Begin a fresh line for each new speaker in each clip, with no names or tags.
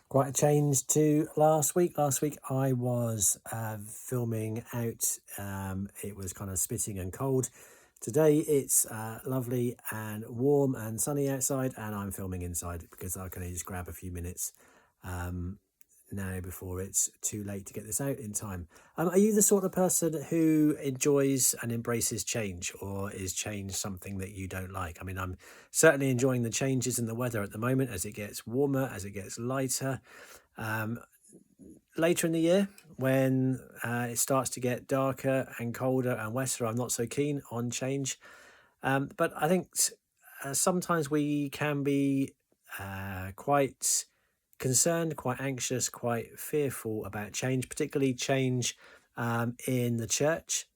Quite a change to last week. Last week I was filming out. It was kind of spitting and cold. Today it's lovely and warm and sunny outside, and I'm filming inside because I can just grab a few minutes now before it's too late to get this out in time. Are you the sort of person who enjoys and embraces change, or is change something that you don't like? I mean, I'm certainly enjoying the changes in the weather at the moment as it gets warmer, as it gets lighter. Um, Later in the year, when it starts to get darker and colder and wetter, I'm not so keen on change. But I think sometimes we can be quite concerned, quite anxious, quite fearful about change, particularly change in the church.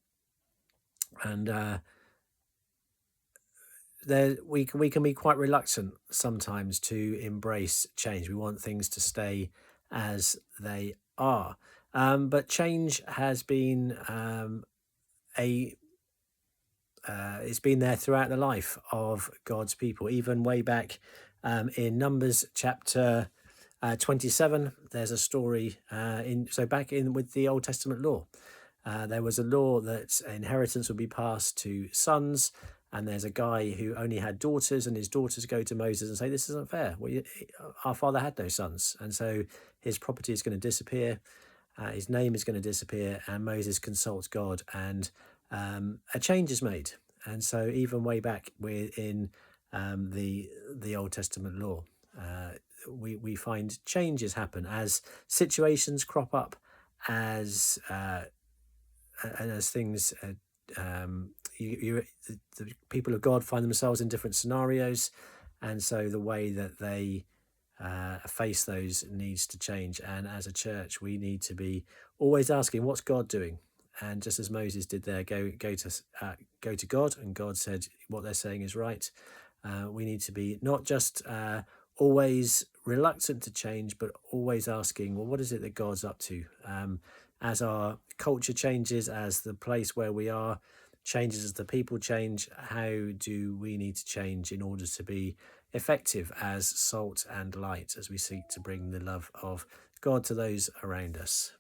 And there we can be quite reluctant sometimes to embrace change. We want things to stay as they are. But change has been a it's been there throughout the life of God's people, even way back in Numbers chapter 27. There's a story back in with the Old Testament law. There was a law that inheritance would be passed to sons, and there's a guy who only had daughters, and his daughters go to Moses and say, "This isn't fair. Our father had no sons, and so his property is going to disappear. His name is going to disappear." And Moses consults God, and a change is made. And so, even way back within the Old Testament law, we find changes happen as situations crop up, as and as things the people of God find themselves in different scenarios, and so the way that they face those needs to change. And as a church, we need to be always asking, "What's God doing?" And just as Moses did there, go to God, and God said, "What they're saying is right." We need to be not just always reluctant to change, but always asking, well, what is it that God's up to? As our culture changes, as the place where we are changes, as the people change, how do we need to change in order to be effective as salt and light as we seek to bring the love of God to those around us?